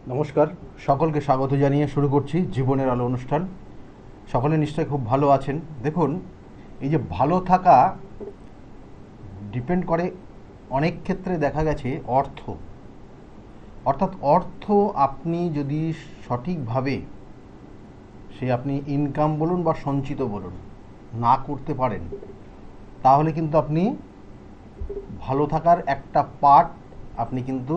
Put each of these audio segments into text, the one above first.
নমস্কার, সকলকে স্বাগত জানিয়ে শুরু করছি জীবনের আলো অনুষ্ঠান। সকলে নিশ্চয়ই খুব ভালো আছেন। দেখুন, এই যে ভালো থাকা ডিপেন্ড করে অনেক ক্ষেত্রে দেখা গেছে অর্থাৎ অর্থ আপনি যদি সঠিকভাবে আপনি ইনকাম বলুন বা সঞ্চিত বলুন না করতে পারেন, তাহলে কিন্তু আপনি ভালো থাকার একটা পার্ট আপনি কিন্তু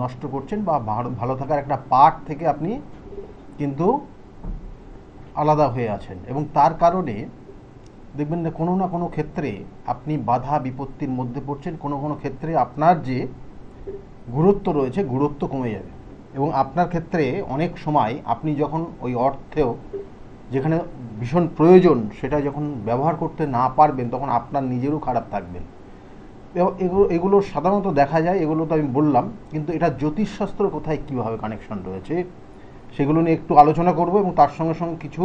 নষ্ট করছেন, বা ভালো থাকার একটা পার্ট থেকে আপনি কিন্তু আলাদা হয়ে আছেন। এবং তার কারণে দেখবেন যে কোনো না কোনো ক্ষেত্রে আপনি বাধা বিপত্তির মধ্যে পড়ছেন, কোনো কোনো ক্ষেত্রে আপনার যে গুরুত্ব রয়েছে গুরুত্ব কমে যাবে। এবং আপনার ক্ষেত্রে অনেক সময় আপনি যখন ওই অর্থেও যেখানে ভীষণ প্রয়োজন সেটা যখন ব্যবহার করতে না পারবেন, তখন আপনার নিজেরও খারাপ থাকবেন। এগুলো সাধারণত দেখা যায়, এগুলো তো আমি বললাম, কিন্তু এটা জ্যোতিষশাস্ত্র কোথায় কীভাবে কানেকশন রয়েছে সেগুলো নিয়ে একটু আলোচনা করব, এবং তার সঙ্গে সঙ্গে কিছু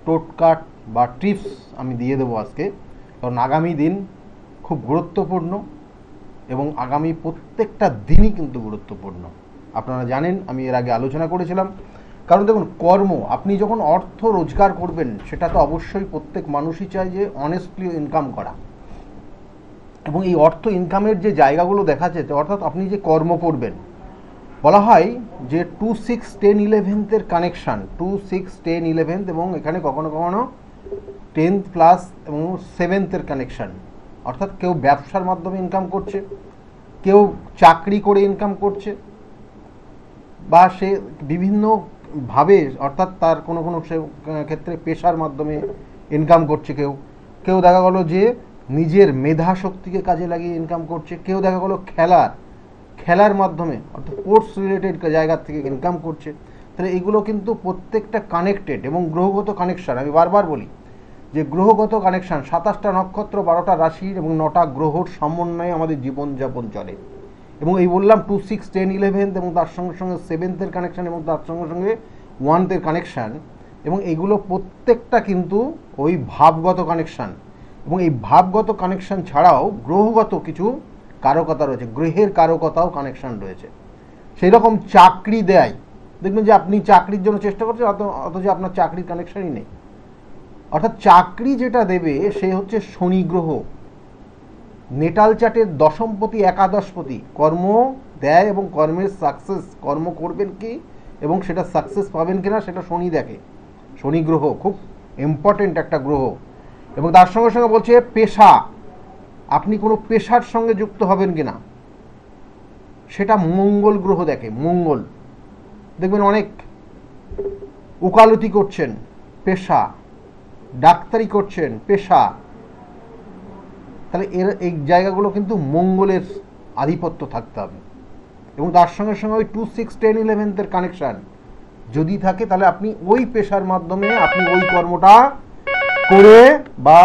টোটকাট বা টিপস আমি দিয়ে দেবো আজকে। কারণ আগামী দিন খুব গুরুত্বপূর্ণ, এবং আগামী প্রত্যেকটা দিনই কিন্তু গুরুত্বপূর্ণ। আপনারা জানেন, আমি এর আগে আলোচনা করেছিলাম। কারণ দেখুন, কর্ম, আপনি যখন অর্থ রোজগার করবেন, সেটা তো অবশ্যই প্রত্যেক মানুষই চায় যে অনেস্টলি ইনকাম করা। এবং এই অর্থ ইনকামের যে জায়গাগুলো দেখা যেতে, অর্থাৎ আপনি যে কর্ম করবেন, বলা হয় যে 2, 6, 10, 11 কানেকশান, 2, 6, 10, 11, এবং এখানে কখনো কখনো 10th প্লাস এবং 7th কানেকশান। অর্থাৎ কেউ ব্যবসার মাধ্যমে ইনকাম করছে, কেউ চাকরি করে ইনকাম করছে, বা সে বিভিন্নভাবে, অর্থাৎ তার কোনো কোনো ক্ষেত্রে পেশার মাধ্যমে ইনকাম করছে। কেউ কেউ দেখা গেলো যে নিজের মেধা শক্তিকে কাজে লাগিয়ে ইনকাম করছে, কেউ দেখা গেলো খেলার মাধ্যমে, অর্থাৎ স্পোর্টস রিলেটেড জায়গা থেকে ইনকাম করছে। তাহলে এগুলো কিন্তু প্রত্যেকটা কানেক্টেড, এবং গ্রহগত কানেকশান। আমি বারবার বলি যে গ্রহগত কানেকশান, 27টা নক্ষত্র, 12টা রাশির এবং 9টা গ্রহর সমন্বয়ে আমাদের জীবনযাপন চলে। এবং এই বললাম 2, 6, 10, 11, এবং তার সঙ্গে সঙ্গে 7th কানেকশান, এবং তার সঙ্গে সঙ্গে 1th কানেকশান। এবং এগুলো প্রত্যেকটা কিন্তু ওই ভাবগত কানেকশান। এবং এই ভাবগত কানেকশান ছাড়াও গ্রহগত কিছু কারকতা রয়েছে, গ্রহের কারকতাও কানেকশান রয়েছে। সেই রকম চাকরি দেয়, দেখবেন যে আপনি চাকরির জন্য চেষ্টা করছেন, অথচ আপনার চাকরির কানেকশানই নেই। অর্থাৎ চাকরি যেটা দেবে সে হচ্ছে শনি গ্রহ। নেটাল চার্টের দশমপতি, একাদশপতি কর্ম দেয়, এবং কর্মের সাকসেস, কর্ম করবেন কি এবং সেটা সাকসেস পাবেন কিনা সেটা শনি দেখে। শনি গ্রহ খুব ইম্পর্টেন্ট একটা গ্রহ। এবং তার সঙ্গে সঙ্গে বলছে পেশা, আপনি কোনো পেশার সঙ্গে যুক্ত হবেন কিনা সেটা মঙ্গল গ্রহ দেখে। মঙ্গল দেখবেন অনেক উকালতি করছেন, পেশা, ডাক্তারি করছেন, পেশা। তাহলে এই জায়গাগুলো কিন্তু মঙ্গলের আধিপত্য থাকতে হবে। এবং তার সঙ্গে সঙ্গে ওই 2, 6, 10, 11 কানেকশান যদি থাকে, তাহলে আপনি ওই পেশার মাধ্যমে আপনি ওই কর্মটা করে বা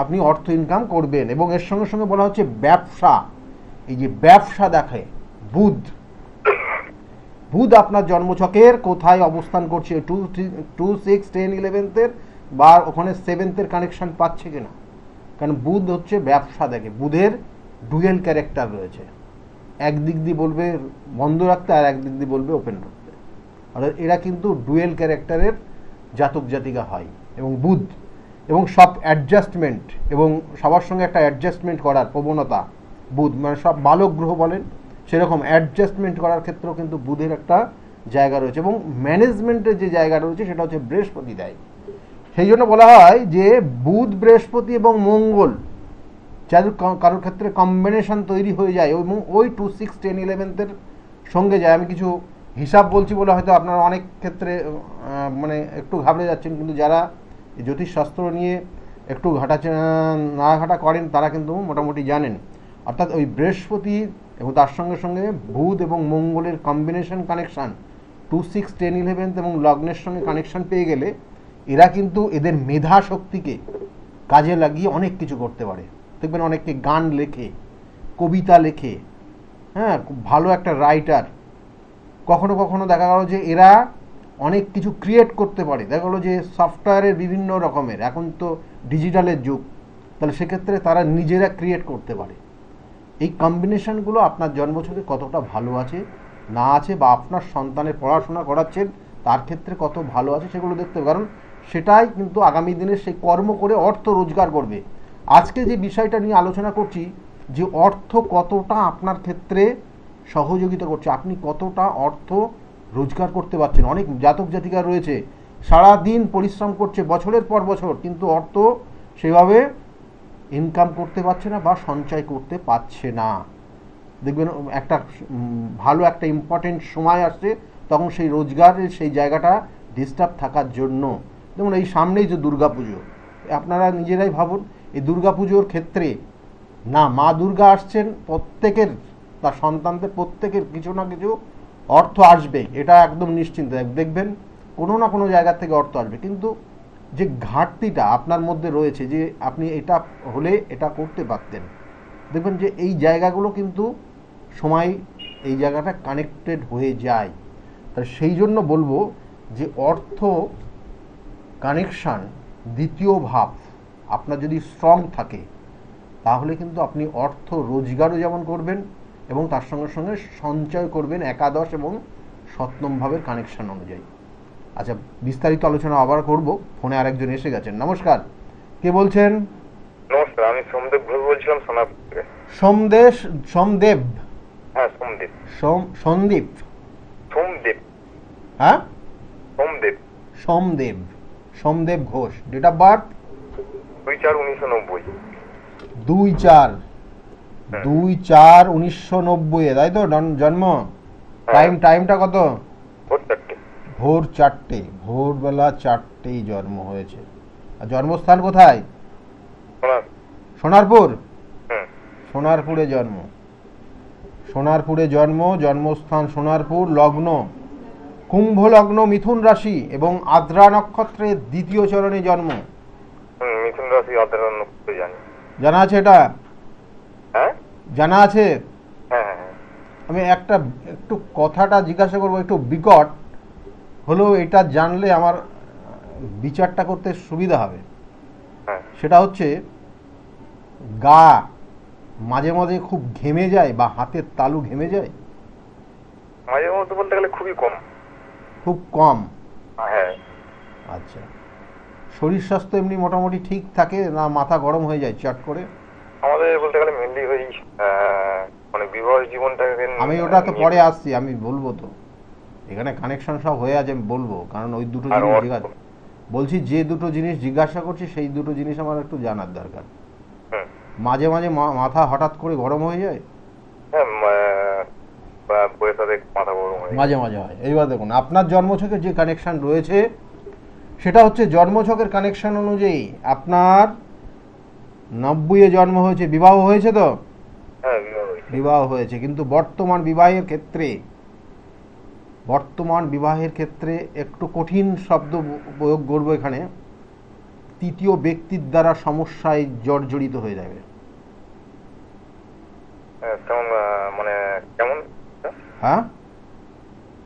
আপনি অর্থ ইনকাম করবেন। এবং এর সঙ্গে সঙ্গে বলা হচ্ছে ব্যবসা। এই যে ব্যবসা দেখে বুধ আপনার জন্মছকের কোথায় অবস্থান করছে, 2, 6, 10, 11 বা ওখানে 7th কানেকশান পাচ্ছে কিনা। কারণ বুধ হচ্ছে ব্যবসা দেখে। বুধের ডুয়েল ক্যারেক্টার রয়েছে, একদিক দিয়ে বলবে বন্ধ রাখতে, আর একদিক দিয়ে বলবে ওপেন রাখতে। অর্থাৎ এরা কিন্তু ডুয়েল ক্যারেক্টারের জাতক জাতিকা হয়। এবং বুধ, এবং সব অ্যাডজাস্টমেন্ট এবং সবার সঙ্গে একটা অ্যাডজাস্টমেন্ট করার প্রবণতা, বুধ মানে সব বালক গ্রহ বলেন, সেরকম অ্যাডজাস্টমেন্ট করার ক্ষেত্রেও কিন্তু বুধের একটা জায়গা রয়েছে। এবং ম্যানেজমেন্টের যে জায়গা রয়েছে সেটা হচ্ছে বৃহস্পতি দেয়। সেই জন্য বলা হয় যে বুধ, বৃহস্পতি এবং মঙ্গল যাদের কারোর ক্ষেত্রে কম্বিনেশন তৈরি হয়ে যায়, এবং ওই 2, 6, 10, 11 সঙ্গে যায়। আমি কিছু হিসাব বলছি বলে হয়তো আপনারা অনেক ক্ষেত্রে মানে একটু ঘাবড়ে যাচ্ছেন, কিন্তু যারা জ্যোতিষশাস্ত্র নিয়ে একটু ঘাটা করেন তারা কিন্তু মোটামুটি জানেন। অর্থাৎ ওই বৃহস্পতি এবং তার সঙ্গে সঙ্গে বুধ এবং মঙ্গলের কম্বিনেশন কানেকশান 2, 6, 10, 11 এবং লগ্নের সঙ্গে কানেকশান পেয়ে গেলে এরা কিন্তু এদের মেধা শক্তিকে কাজে লাগিয়ে অনেক কিছু করতে পারে। দেখবেন অনেককে গান লেখে, কবিতা লেখে, হ্যাঁ, খুব ভালো একটা রাইটার। কখনো কখনো দেখা গেল যে এরা অনেক কিছু ক্রিয়েট করতে পারে। দেখা গেলো যে সফটওয়্যারের বিভিন্ন রকমের, এখন তো ডিজিটালের যুগ, তাহলে সেক্ষেত্রে তারা নিজেরা ক্রিয়েট করতে পারে। এই কম্বিনেশনগুলো আপনার জন্মছকে কতটা ভালো আছে না আছে, বা আপনার সন্তানের পড়াশোনা করাচ্ছেন তার ক্ষেত্রে কত ভালো আছে সেগুলো দেখতে হবে, কারণ সেটাই কিন্তু আগামী দিনে সেই কর্ম করে অর্থ রোজগার করবে। আজকে যে বিষয়টা নিয়ে আলোচনা করছি, যে অর্থ কতটা আপনার ক্ষেত্রে সহযোগিতা করছে, আপনি কতটা অর্থ রোজগার করতে পারছেন। অনেক জাতক জাতিকা রয়েছে সারাদিন পরিশ্রম করছে বছরের পর বছর, কিন্তু অর্থ সেভাবে ইনকাম করতে পারছে না বা সঞ্চয় করতে পারছে না। দেখবেন একটা ভালো একটা ইম্পর্টেন্ট সময় আসছে, তখন সেই রোজগারের সেই জায়গাটা ডিস্টার্ব থাকার জন্য। যেমন এই সামনেই যে দুর্গা পুজো, আপনারা নিজেরাই ভাবুন, এই দুর্গা পুজোর ক্ষেত্রে না মা দুর্গা আসছেন, প্রত্যেকের তার সন্তানদের প্রত্যেকের কিছু না কিছু অর্থ আসবে, এটা একদম নিশ্চিন্ত। দেখবেন কোনো না কোনো জায়গা থেকে অর্থ আসবে, কিন্তু যে ঘাটতিটা আপনার মধ্যে রয়েছে, যে আপনি এটা হলে এটা করতে পারতেন, দেখবেন যে এই জায়গাগুলো কিন্তু সময় এই জায়গাটা কানেক্টেড হয়ে যায়। তা সেই জন্য বলবো যে অর্থ কানেকশান দ্বিতীয় ভাব আপনার যদি স্ট্রং থাকে, তাহলে কিন্তু আপনি অর্থ রোজগারও যেমন করবেন এবং তার সঙ্গে সঙ্গে সঞ্চয় করবেন একাদশ এবং সপ্তম ভাবের কানেকশান অনুযায়ী। আচ্ছা, বিস্তারিত আলোচনা আবার করব। ফোনে আরেকজন এসে গেছেন। নমস্কার, কে বলছেন? নমস্কার, আমি সোমদেব ঘোষ বলছিলাম সোনারপুর থেকে। সোমদেব? হ্যাঁ, সোমদেব। সন্দীপ? সোমদেব। হ্যাঁ, Somdev. Somdev Ghosh. Date of birth? 2/4/1990। 2/4/1990, তাই তো জন্ম? টাইমটা কত? ভোর 4টে, ভোরবেলা 4টেই জন্ম হয়েছে। আর জন্মস্থান কোথায়? সোনারপুর? সোনারপুরে জন্ম, জন্মস্থান সোনারপুর, লগ্ন কুম্ভ লগ্ন, মিথুন রাশি এবং আদ্রা নক্ষত্রের দ্বিতীয় চরণে জন্ম। মিথুন রাশি, আদ্রা নক্ষত্র জানি। জানা আছে এটা? হ্যাঁ, জানা আছে। হ্যাঁ। আমি একটু কথাটা জিজ্ঞাসা করবো, একটু বিকট হলেও এটা জানলে আমার বিচারটা করতে সুবিধা হবে। সেটা হচ্ছে, গা মাঝে মাঝে খুব ঘেমে যায় বা হাতের তালু ঘেমে যায়? মাঝে মধ্যে বলতে গেলে খুবই কম। খুব কম? হ্যাঁ। আচ্ছা, শরীর স্বাস্থ্য এমনি মোটামুটি ঠিক থাকে না মাথা গরম হয়ে যায় চট করে? আমাদের বলতে গেলে মেনলি ওই মানে বিবাহ জীবনটাকে আমি ওটা তো পরে আসছি, আমি বলবো তো, এখানে কানেকশন সব হয়ে আছে, আমি বলবো, কারণ ওই দুটো জিনিস জিজ্ঞাসা বলছি, যে দুটো জিনিস জিজ্ঞাসা করছি সেই দুটো জিনিস আমার একটু জানার দরকার। মাঝে মাঝে মাথা হঠাৎ করে গরম হয়ে যায়? মাঝে মাঝে হয়। এইবার দেখুন, আপনার জন্মছকের যে কানেকশন রয়েছে সেটা হচ্ছে জন্মছকের কানেকশন অনুযায়ী আপনার 90-এ জন্ম হয়েছে, বিবাহ হয়েছে তো? বিবাহ হয়েছে, কিন্তু বর্তমান বিবাহের ক্ষেত্রে একটু কঠিন শব্দ প্রয়োগ করবো এখানে, তৃতীয় ব্যক্তির দ্বারা সমস্যায় জর্জরিত হয়ে যাবে। মানে কেমন? হ্যাঁ,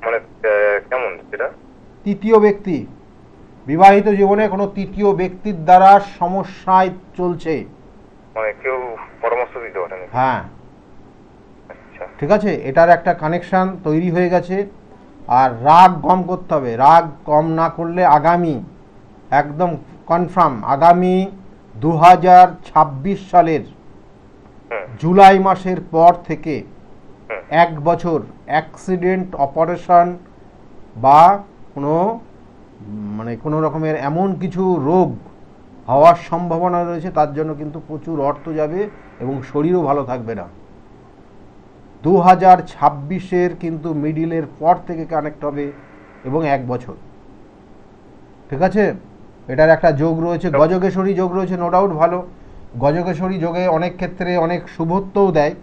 মানে কেমন সেটা? তৃতীয় ব্যক্তি, বিবাহিত জীবনে কোনো তৃতীয় ব্যক্তির দ্বারা সমস্যায় চলছে, মানে কেউ পরামর্শ দিতে পারে না? হ্যাঁ। ঠিক আছে, এটার একটা কানেকশন তৈরি হয়ে গেছে। আর রাগ কম করতে হবে, রাগ কম না করলে আগামী একদম কনফার্ম আগামী 2026 সালের জুলাই মাসের পর থেকে 1 বছর অ্যাক্সিডেন্ট, অপারেশন বা কোনো রকমের এমন কিছু রোগ হওয়ার সম্ভাবনা রয়েছে, তার জন্য কিন্তু প্রচুর অর্থ যাবে এবং শরীরও ভালো থাকবে না। 2026-এর কিন্তু মিডিলের পর থেকে কানেক্ট হবে এবং 1 বছর। ঠিক আছে, এটার একটা যোগ রয়েছে, গজকেশরী যোগ রয়েছে, নো ডাউট ভালো। গজকেশরী যোগে অনেক ক্ষেত্রে অনেক শুভত্বও দেয়,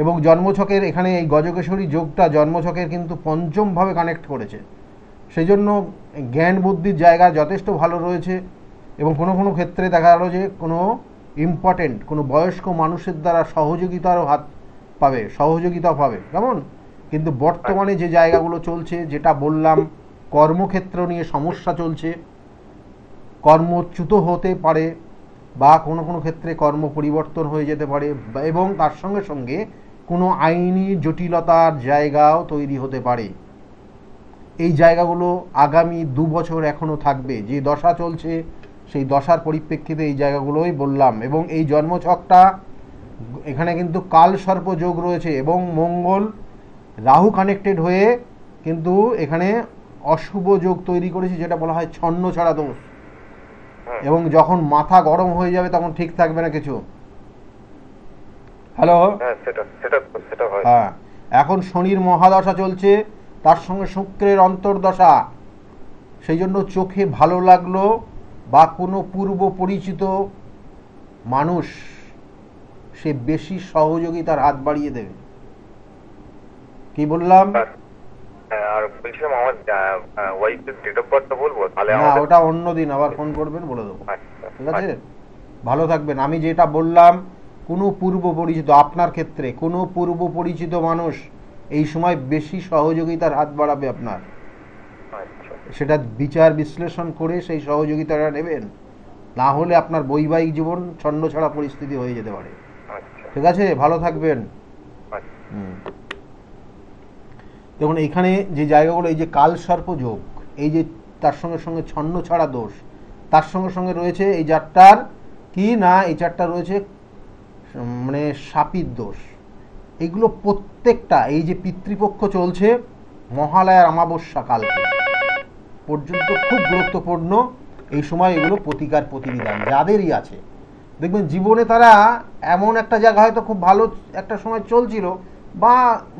এবং জন্মছকের এখানে এই গজকেশরী যোগটা জন্মছকের কিন্তু পঞ্চমভাবে কানেক্ট করেছে, সেই জন্য জ্ঞান বুদ্ধির জায়গা যথেষ্ট ভালো রয়েছে। এবং কোনো কোনো ক্ষেত্রে দেখা গেল যে কোনো ইম্পর্টেন্ট কোনো বয়স্ক মানুষের দ্বারা সহযোগিতা পাবে কেমন। কিন্তু বর্তমানে যে জায়গাগুলো চলছে, যেটা বললাম, কর্মক্ষেত্র নিয়ে সমস্যা চলছে, কর্মচ্যুত হতে পারে বা কোনো কোনো ক্ষেত্রে কর্ম পরিবর্তন হয়ে যেতে পারে, এবং তার সঙ্গে সঙ্গে কোনো আইনি জটিলতার জায়গাও তৈরি হতে পারে। এই জায়গাগুলো আগামী 2 বছর এখনও থাকবে। যে দশা চলছে সেই দশার পরিপ্রেক্ষিতে এই জায়গাগুলোই বললাম। এবং এই জন্মছকটা এখানে কিন্তু কালসর্প যোগ রয়েছে এবং মঙ্গল রাহু কানেক্টেড হয়ে কিন্তু এখানে অশুভ যোগ তৈরি করেছে, যেটা বলা হয় ছন্ন ছাড়া দোষ। এবং যখন মাথা গরম হয়ে যাবে তখন ঠিক থাকবে না কিছু। হ্যালো, হ্যাঁ, এখন শনির মহাদশা চলছে, তার সঙ্গে শুক্রের অন্তর্দশা। সেই জন্য চোখে ভালো লাগলো বা কোনো পূর্ব পরিচিত মানুষ সে বেশি সহযোগিতার হাত বাড়িয়ে দেবে। কি বললাম? আর বলছিলাম আমার ওয়াইফের ডেট অফ বার্থটা বলবো তাহলে? না, ওটা অন্য দিন আবার ফোন করবেন, বলে দেবো। ঠিক আছে, ভালো থাকবেন। আমি যেটা বললাম, কোনো পূর্ব পরিচিত, আপনার ক্ষেত্রে কোনো পূর্ব পরিচিত মানুষ এই সময় বেশি সহযোগিতার হাত বাড়াবে আপনার। সেটা বিচার বিশ্লেষণ করে সেই সহযোগিতাটা নেবেন, না হলে আপনার বৈবাহিক জীবন ছন্নছাড়া পরিস্থিতি হয়ে যেতে পারে। ঠিক আছে, ভালো থাকবেন। দেখুন এখানে যে জায়গাগুলো, এই যে কালসর্প যোগ, এই যে তার সঙ্গে সঙ্গে ছন্ন ছাড়া দোষ, তার সঙ্গে সঙ্গে রয়েছে এই চারটার কি না, এই চারটা রয়েছে মানে শাপিত দোষ। এগুলো প্রত্যেকটা, এই যে পিতৃপক্ষ চলছে মহালয়ার অমাবস্যা কালকে পর্যন্ত খুব গুরুত্বপূর্ণ। এই সময় এগুলো প্রতিকার প্রতিবিধান যাদেরই আছে, দেখবেন জীবনে তারা এমন একটা জায়গা হয়তো খুব ভালো একটা সময় চলছিল বা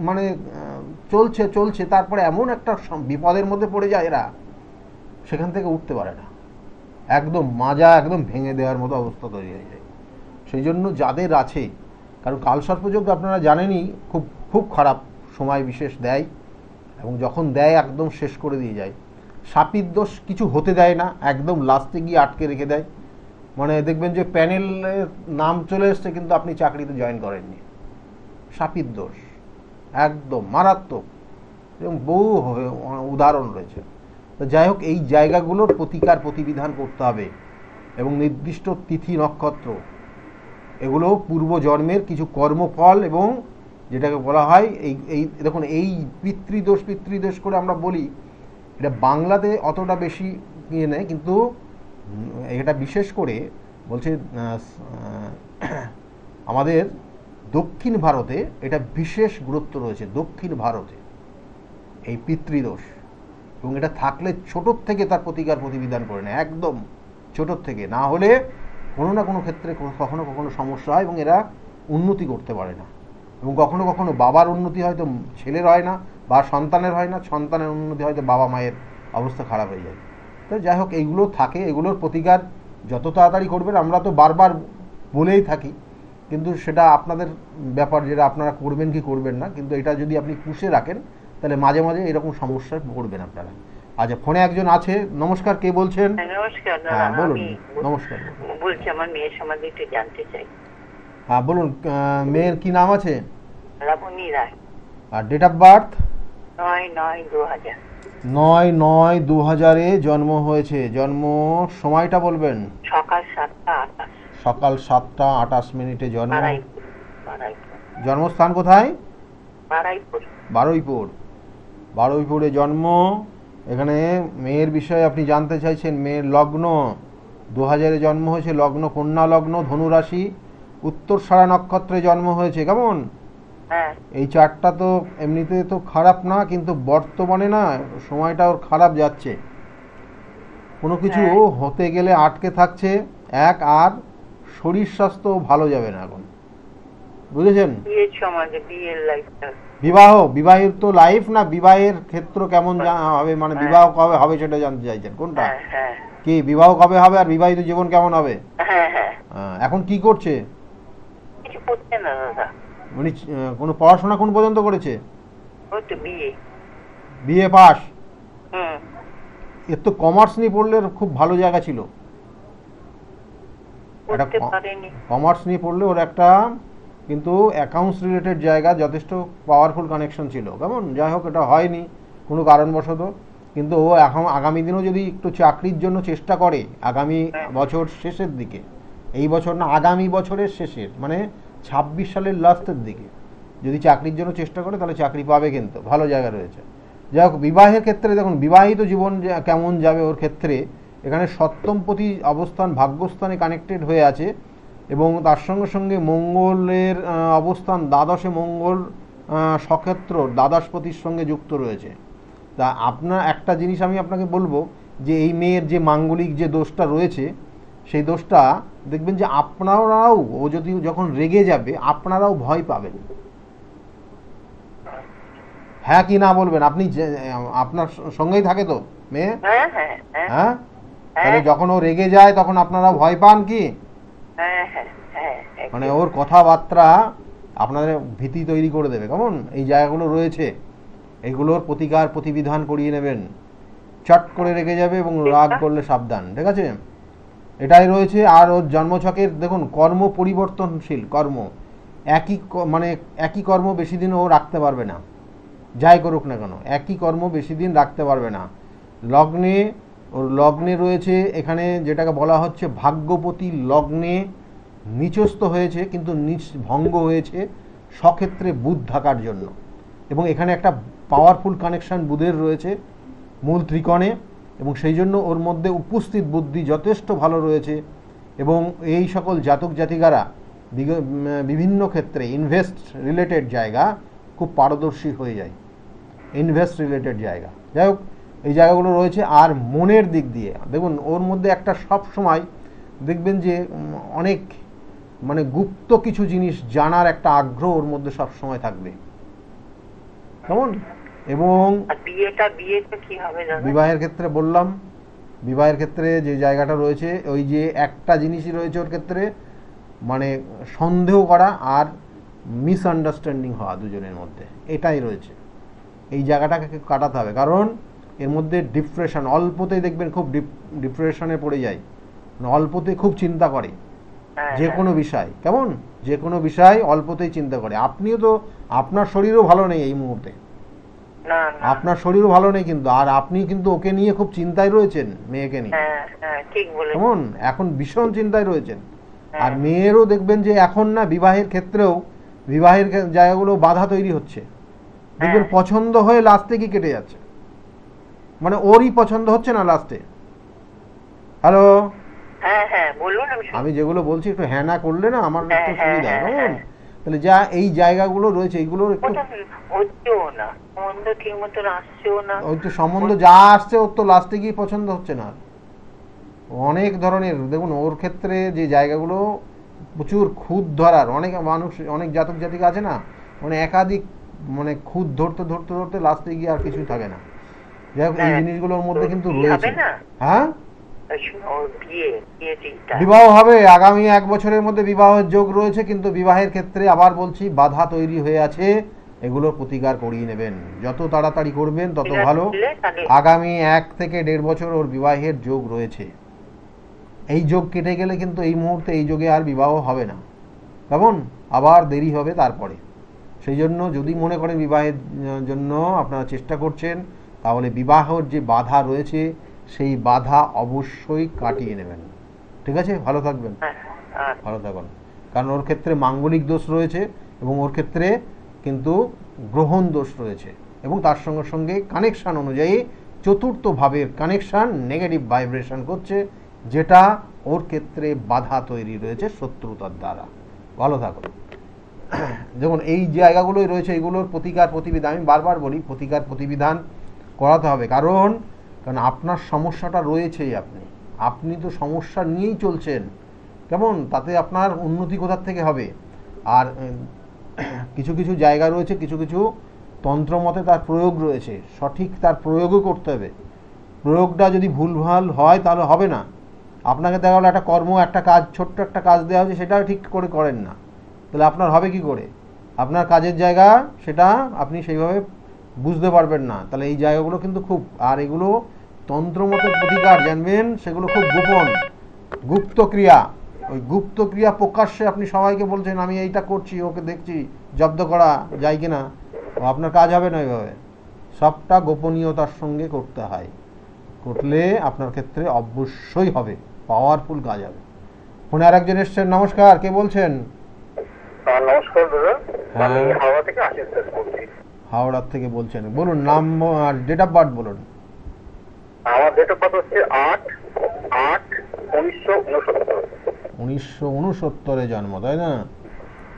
মানে চলছে তারপরে এমন একটা বিপদের মধ্যে পড়ে যায় এরা, সেখান থেকে উঠতে পারে না, একদম মাজা একদম ভেঙে দেওয়ার মতো অবস্থা তৈরি হয়ে যায়। সেই জন্য যাদের আছে, কারণ কালসর্পযোগ আপনারা জানেনই খুব খুব খারাপ সময় বিশেষ দেয়, এবং যখন দেয় একদম শেষ করে দিয়ে যায়। শাপিত দোষ কিছু হতে দেয় না, একদম লাস্টে গিয়ে আটকে রেখে দেয়। মানে দেখবেন যে প্যানেলের নাম চলে এসছে কিন্তু আপনি চাকরিতে জয়েন করেননি, শাপিত দোষ একদম মারাত্মক, এবং বহু উদাহরণ রয়েছে। তো যাই হোক, এই জায়গাগুলোর প্রতিকার প্রতিবিধান করতে হবে, এবং নির্দিষ্ট তিথি নক্ষত্র এগুলো পূর্বজন্মের কিছু কর্মফল, এবং যেটাকে বলা হয় এই দেখুন এই পিতৃদোষ করে আমরা বলি, এটা বাংলাতে অতটা বেশি ইয়ে নেই, কিন্তু এটা বিশেষ করে বলছে আমাদের দক্ষিণ ভারতে এটা বিশেষ গুরুত্ব রয়েছে। দক্ষিণ ভারতে এই পিতৃদোষ, এবং এটা থাকলে ছোটোর থেকে তার প্রতিকার প্রতিবিধান করে নেয়, একদম ছোটোর থেকে, না হলে কোনো না কোনো ক্ষেত্রে কখনো কখনো সমস্যা হয় এবং এরা উন্নতি করতে পারে না। এবং কখনো কখনো বাবার উন্নতি হয়তো ছেলের হয় না, বা সন্তানের হয় না, সন্তানের উন্নতি হয়তো বাবা মায়ের অবস্থা খারাপ হয়ে যায়। তো যাই হোক, এইগুলো থাকে, এগুলোর প্রতিকার যত তাড়াতাড়ি করবেন, আমরা তো বারবার বলেই থাকি, কিন্তু সেটা আপনাদের ব্যাপার, যেটা আপনারা করবেন কি করবেন না। কিন্তু এটা যদি আপনি পুষে রাখেন তাহলে মাঝে মাঝে এরকম সমস্যায় পড়বেন আপনারা। আচ্ছা, ফোনে একজন আছে। নমস্কার, কে বলছেন? নমস্কার। হ্যাঁ বলুন। নমস্কার। বলছি আমার মেয়ের সম্বন্ধে একটু জানতে চাই। হ্যাঁ বলুন, মেয়ের কি নাম আছে? লাবণী রায়। আর ডেট অফ বার্থ? 9/9/2000। 9/9/2000-এ জন্ম হয়েছে। জন্ম সময়টা বলবেন? সকাল 7টা 28। সকাল 7টা 28 জন্ম। বারুইপুর। জন্মস্থান কোথায়? বারুইপুর। বারুইপুরে জন্ম। এখানে মেয়ের বিষয়ে আপনি জানতে চাইছেন। মেয়ের লগ্ন 2000-এ জন্ম হয়েছে, লগ্ন কন্যা লগ্ন, ধনুরাশি, উত্তরসারা নক্ষত্রে জন্ম হয়েছে। কেমন? হ্যাঁ। এই চারটা তো এমনিতে তো খারাপ না, কিন্তু বর্তমানে না সময়টা ওর খারাপ যাচ্ছে, কোনো কিছু হতে গেলে আটকে থাকছে এক, আর শরীর স্বাস্থ্য ভালো যাবে না এখন, বুঝেছেন? বিবাহিত লাইফ না, বিবাহের ক্ষেত্র কেমন হবে, মানে বিবাহ কবে হবে সেটা জানতে চাইছেন? কোনটা কি বিবাহ কবে হবে আর বিবাহিত জীবন কেমন হবে? এখন কি করছে? কিছু করছে না দাদা। মানে কোনো পড়াশোনা কোন পর্যন্ত করেছে? BA pass. এর তো কমার্স নিয়ে পড়লে খুব ভালো জায়গা ছিল, কমার্স নিয়ে পড়লে ওর একটা কিন্তু অ্যাকাউন্টস রিলেটেড জায়গা যথেষ্ট পাওয়ারফুল কানেকশন ছিল। কেমন? যাই হোক, এটা হয়নি কোনো কারণবশত, কিন্তু ও এখন আগামী দিনেও যদি একটু চাকরির জন্য চেষ্টা করে, আগামী বছর শেষের দিকে, এই বছর না আগামী বছরের শেষের, মানে 26 সালের লাস্টের দিকে যদি চাকরির জন্য চেষ্টা করে তাহলে চাকরি পাবে, কিন্তু ভালো জায়গা রয়েছে। যাই হোক, বিবাহের ক্ষেত্রে দেখুন বিবাহিত জীবন কেমন যাবে ওর ক্ষেত্রে, এখানে সপ্তমপতি অবস্থান ভাগ্যস্থানে কানেক্টেড হয়ে আছে এবং তার সঙ্গে সঙ্গে মঙ্গলের অবস্থান দ্বাদশে, মঙ্গল সক্ষেত্র দ্বাদশপতির সঙ্গে যুক্ত রয়েছে। তা আপনার একটা জিনিস আমি আপনাকে বলবো যে এই মেয়ের যে মাঙ্গলিক যে দোষটা রয়েছে সেই দোষটা দেখবেন যে আপনারাও, ও যদি যখন রেগে যাবে আপনারাও ভয় পাবেন। হ্যাঁ কি না বলবেন? আপনি আপনার সঙ্গেই থাকে তো মেয়ে? হ্যাঁ হ্যাঁ হ্যাঁ হ্যাঁ, তাহলে যখন ও রেগে যায় তখন আপনারা ভয় পান কি? হ্যাঁ হ্যাঁ হ্যাঁ, মানে ওর কথাবার্তা আপনাদের ভীতি তৈরি করে দেবে। কেমন এই জায়গাগুলো রয়েছে, এগুলোর প্রতিকার প্রতিবিধান করিয়ে নেবেন। চট করে রেগে যাবে এবং রাগ করলে সাবধান, ঠিক আছে? এটাই রয়েছে। আর ওর জন্মছকের দেখুন কর্ম পরিবর্তনশীল, কর্ম মানে একই কর্ম বেশি দিন ও রাখতে পারবে না, যাই করুক না কেন একই কর্ম বেশি দিন রাখতে পারবে না। লগ্নে, ওর লগ্নে রয়েছে এখানে যেটাকে বলা হচ্ছে ভাগ্যপতি লগ্নে নিচস্থ হয়েছে, কিন্তু নিচ ভঙ্গ হয়েছে স্বক্ষেত্রে বুধ থাকার জন্য। এবং এখানে একটা পাওয়ারফুল কানেকশান বুধের রয়েছে মূল ত্রিকোণে, এবং সেই জন্য ওর মধ্যে উপস্থিত বুদ্ধি যথেষ্ট ভালো রয়েছে। এবং এই সকল জাতক জাতিকারা বিভিন্ন ক্ষেত্রে ইনভেস্ট রিলেটেড জায়গা খুব পারদর্শী হয়ে যায়, ইনভেস্ট রিলেটেড জায়গা। যাই হোক, এই জায়গাগুলো রয়েছে। আর মনের দিক দিয়ে দেখুন ওর মধ্যে একটা সব সময় দেখবেন যে অনেক মানে গুপ্ত কিছু জিনিস জানার একটা আগ্রহ ওর মধ্যে সব সময় থাকবে, কেমন? এবং বিয়েটা কি হবে দাদা? বিবাহের ক্ষেত্রে বললাম, বিবাহের ক্ষেত্রে যে জায়গাটা রয়েছে ওই যে একটা জিনিসই রয়েছে ওর ক্ষেত্রে, মানে সন্দেহ করা আর মিসআন্ডারস্ট্যান্ডিং হওয়া দুজনের মধ্যে, এটাই রয়েছে। এই জায়গাটাকে কাটাতে হবে, কারণ এর মধ্যে ডিপ্রেশন, অল্পতেই দেখবেন খুব ডিপ্রেশনে পড়ে যায়, অল্পতে খুব চিন্তা করে যে কোনো বিষয়, কেমন? যে কোনো বিষয় অল্পতেই চিন্তা করে। আপনিও তো, আপনার শরীরও ভালো নেই এই মুহূর্তে, আপনার শরীরও ভালো নেই কিন্তু, আর আপনি কিন্তু ওকে নিয়ে খুব চিন্তায় রয়েছেন, মেয়েকে নিয়ে, কেমন? এখন ভীষণ চিন্তায় রয়েছেন। আর মেয়েরও দেখবেন যে এখন না বিবাহের ক্ষেত্রেও, বিবাহের জায়গাগুলো বাধা তৈরি হচ্ছে, দেখবেন পছন্দ হয়ে লাস্টে কি কেটে যাচ্ছে, মানে ওরই পছন্দ হচ্ছে না লাস্টে। হ্যালো, আমি যেগুলো বলছি একটু হ্যাঁ না করলে না আমার একটু সুবিধা, কেমন? তাহলে যা এই জায়গাগুলো রয়েছে এইগুলো একটু, ওই তো সম্বন্ধ যা আসছে ওর তো লাস্টে গিয়ে পছন্দ হচ্ছে না। অনেক ধরনের দেখুন ওর ক্ষেত্রে যে জায়গাগুলো প্রচুর খুঁত ধরার, অনেক মানুষ, অনেক জাতক জাতিকা আছে না, মানে একাধিক মানে খুঁত ধরতে ধরতে ধরতে লাস্টে গিয়ে আর কিছুই থাকে না। যাই হোক, এই জিনিসগুলোর মধ্যে কিন্তু রয়েছে। হ্যাঁ, বিবাহ হবে আগামী 1 বছরের মধ্যে, বিবাহের যোগ রয়েছে, কিন্তু বিবাহের ক্ষেত্রে আবার বলছি বাধা তৈরি হয়ে আছে, এগুলোর প্রতিকার করিয়ে নেবেন। যত তাড়াতাড়ি করবেন তত ভালো। আগামী 1 থেকে 1.5 বছর ওর বিবাহের যোগ রয়েছে। এই যোগ কেটে গেলে কিন্তু এই মুহূর্তে এই যোগে আর বিবাহ হবে না, কেমন? আবার দেরি হবে তারপরে। সেই জন্য যদি মনে করেন বিবাহের জন্য আপনারা চেষ্টা করছেন, তাহলে বিবাহের যে বাধা রয়েছে সেই বাধা অবশ্যই কাটিয়ে নেবেন, ঠিক আছে? ভালো থাকবেন, ভালো থাকুন। কারণ ওর ক্ষেত্রে মাঙ্গলিক দোষ রয়েছে এবং ওর ক্ষেত্রে কিন্তু গ্রহণ দোষ রয়েছে, এবং তার সঙ্গে সঙ্গে কানেকশান অনুযায়ী চতুর্থ ভাবের কানেকশান নেগেটিভ ভাইব্রেশন করছে, যেটা ওর ক্ষেত্রে বাধা তৈরি রয়েছে শত্রুতার দ্বারা। ভালো থাকুন। যেমন এই জায়গাগুলোই রয়েছে, এইগুলোর প্রতিকার প্রতিবিধান, আমি বারবার বলি প্রতিকার প্রতিবিধান করাতে হবে, কারণ আপনার সমস্যাটা রয়েছেই, আপনি তো সমস্যা নিয়েই চলছেন, কেমন? তাতে আপনার উন্নতি কোথার থেকে হবে? আর কিছু কিছু জায়গা রয়েছে, কিছু কিছু তন্ত্রমতে তার প্রয়োগ রয়েছে, সঠিক তার প্রয়োগও করতে হবে। প্রয়োগটা যদি ভুলভাল হয় তাহলে হবে না। আপনাকে দেখা গেলো একটা কর্ম, একটা কাজ, ছোট্ট একটা কাজ দেওয়া হয়েছে, সেটা ঠিক করে করেন না, তাহলে আপনার হবে কি করে? আপনার কাজের জায়গা সেটা আপনি সেইভাবে বুঝতে পারবেন না, তাহলে এই জায়গাগুলো কিন্তু খুব, আর এগুলো তন্ত্রমতে প্রতিকার জানবেন, সেগুলো খুব গোপন, গুপ্ত ক্রিয়া। ওই গুপ্ত ক্রিয়া প্রকাশ্যে আপনি সবাইকে বলছেন আমি এইটা করছি, ওকে দেখছি, জব্দ করা যায় কিনা, আপনার কাজ হবে না। এইভাবে সবটা গোপনীয়তার সঙ্গে করতে হয়, করলে আপনার ক্ষেত্রে অবশ্যই হবে, পাওয়ারফুল কাজ হবে। ফোনে আর একজন এসছেন, নমস্কার, কে বলছেন? নমস্কার দাদা, আমি হ্যাঁ। হাওড়া থেকে আশিস দাস বলছি। হাওড়ার থেকে বলছেন, বলুন নাম আর ডেট অফ বার্থ বলুন। আমার ডেট অফ বার্থ হচ্ছে 8/8/1969। 1969 জন্ম, তাই না?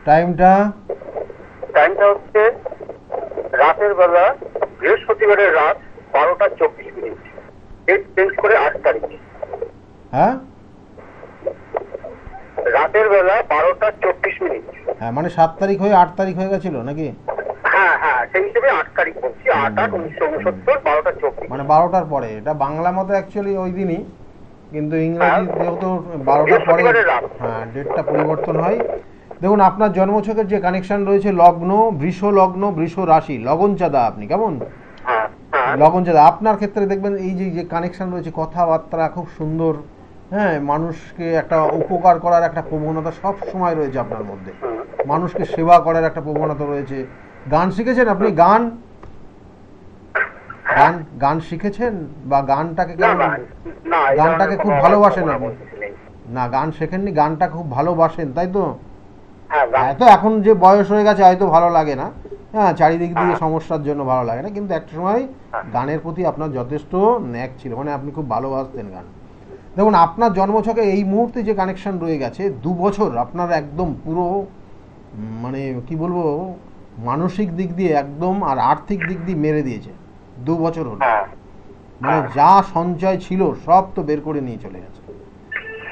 টাইমটা? টাইমটা হচ্ছে রাতের বেলা, বৃহস্পতিবারের রাত 12:24। ডেট চেঞ্জ করে 8 তারিখ। হ্যাঁ রাতের বেলা 12:24। হ্যাঁ, মানে 7 তারিখ হয়ে 8 তারিখ হয়ে গেছিল নাকি? হ্যাঁ হ্যাঁ, সেই হিসেবে 8 তারিখ বলছি। 8/8/1969, 12:24। মানে 12টার পরে। এটা বাংলা মতো অ্যাকচুয়ালি ওই দিনই, কিন্তু ইংরেজি যেহেতু 12টার পরে, বৃহস্পতিবারের রাত। হ্যাঁ ডেটটা পরিবর্তন হয়। দেখুন আপনার জন্মছকের যে কানেকশন রয়েছে, লগ্ন বৃষ, লগ্ন বৃষ রাশি, লগন চাঁদা আপনি, কেমন? হ্যাঁ হ্যাঁ। লগন চাঁদা আপনার ক্ষেত্রে দেখবেন এই যে কানেকশন রয়েছে, কথাবার্তা খুব সুন্দর, হ্যাঁ, মানুষকে একটা উপকার করার একটা প্রবণতা সব সময় রয়েছে আপনার মধ্যে, মানুষকে সেবা করার একটা প্রবণতা রয়েছে। গান শিখেছেন আপনি? গান গান গান শিখেছেন বা গানটাকে না কেমন? না না, এই গানটাকে ধরনের খুব কোনো ভালোবাসেন আমার আপনি? কিছু নেই। না, গান শেখেননি, গানটা খুব ভালোবাসেন, তাই তো? হ্যাঁ, গান। হয়তো এখন যে বয়স হয়ে গেছে হয়তো ভালো লাগে না, হ্যাঁ, চারিদিক দিয়ে সমস্যার জন্য ভালো লাগে না, কিন্তু একটা সময় গানের প্রতি আপনার যথেষ্ট ন্যাক ছিল, মানে আপনি খুব ভালোবাসতেন গান। দেখুন আপনার জন্মছকে এই মুহূর্তে যে কানেকশন রয়ে গেছে, 2 বছর আপনার একদম পুরো মানে কি বলবো, মানসিক দিক দিয়ে একদম আর আর্থিক দিক দিয়ে মেরে দিয়েছে। 2 বছর হলো, হ্যাঁ মানে যা সঞ্চয় ছিল সব তো বের করে নিয়ে চলে গেছে,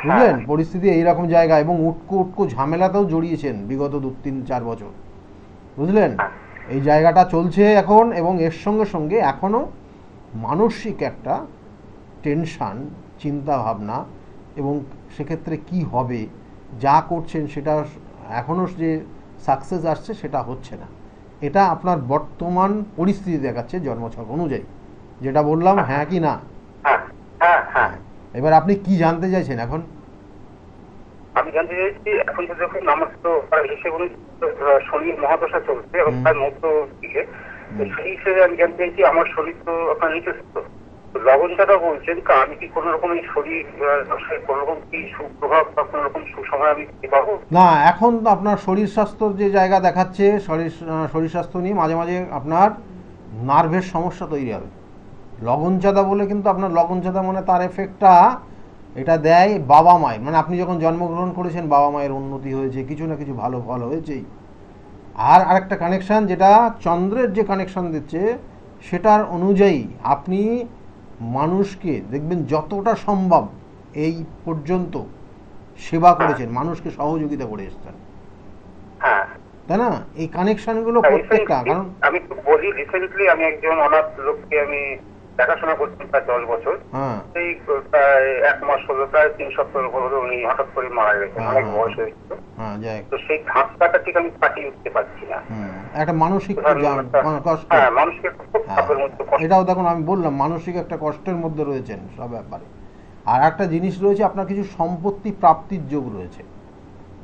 বুঝলেন? পরিস্থিতি এইরকম জায়গা, এবং উটকো উটকো ঝামেলাতেও জড়িয়েছেন বিগত 2-3-4 বছর, বুঝলেন? এই জায়গাটা চলছে এখন, এবং এর সঙ্গে সঙ্গে এখনো মানসিক একটা টেনশান, চিন্তা ভাবনা, এবং সেক্ষেত্রে কি হবে, যা করছেন সেটা এখনও যে সাকসেস আসছে সেটা হচ্ছে না। এটা আপনার বর্তমান পরিস্থিতি দেখাচ্ছে জন্মছক অনুযায়ী, যেটা বললাম, হ্যাঁ কি না? হ্যাঁ হ্যাঁ হ্যাঁ। এবার আপনি কি জানতে চাইছেন এখন? আমি জানতে চাইছি, এখন তো যখন আমার তো হিসেবে শনি মহাদশা চলছে এবং তার মধ্য দিকে, তো সেই হিসেবে আমি জানতে চাইছি, আমার শরীর তো আপনার নিচে লগনচাটা বলছেন, আমি কি কোনো রকম এই শরীর দশায় কোনো রকম কি সুপ্রভাব বা কোনো রকম সুসময় আমি পাবো? না, এখন তো আপনার শরীর স্বাস্থ্যর যে জায়গা দেখাচ্ছে, শরীর স্বাস্থ্য নিয়ে মাঝে মাঝে আপনার নার্ভের সমস্যা তৈরি হবে। লগনচাঁদা বলে কিন্তু আপনার লগনচাঁদা মানে তার এফেক্টটা এটা দেয় বাবা মায়ের, মানে আপনি যখন জন্মগ্রহণ করেছেন বাবা মায়ের উন্নতি হয়েছে, কিছু না কিছু ভালো ফল হয়েছেই। আর আরেকটা কানেকশান যেটা চন্দ্রের যে কানেকশান দিচ্ছে, সেটার অনুযায়ী আপনি মানুষকে দেখবেন যতটা সম্ভব এই পর্যন্ত সেবা করেছেন, মানুষকে সহযোগিতা করে এসছেন, হ্যাঁ, তাই না? এই কানেকশানগুলো প্রত্যেকটা, কারণ আমি তো বলি, রিসেন্টলি আমি একজন অনাথ লোককে আমি দেখাশোনা করতাম প্রায় 10 বছর। হ্যাঁ এই প্রায় 1 মাস হলো, প্রায় 3 সপ্তাহ হলো উনি হঠাৎ করে মারা গেছেন, অনেক বয়স হয়েছিল। হ্যাঁ, যাই তো সেই ধাক্কাটা ঠিক আমি কাটিয়ে উঠতে পারছি না। একটা মানসিক কষ্ট, হ্যাঁ, মানুষকে খুব চাপের মধ্যে কষ্ট। এটাও দেখুন আমি বললাম মানসিক একটা কষ্টের মধ্যে রয়েছেন সব ব্যাপারে। আর একটা জিনিস রয়েছে, আপনার কিছু সম্পত্তি প্রাপ্তির যোগ রয়েছে,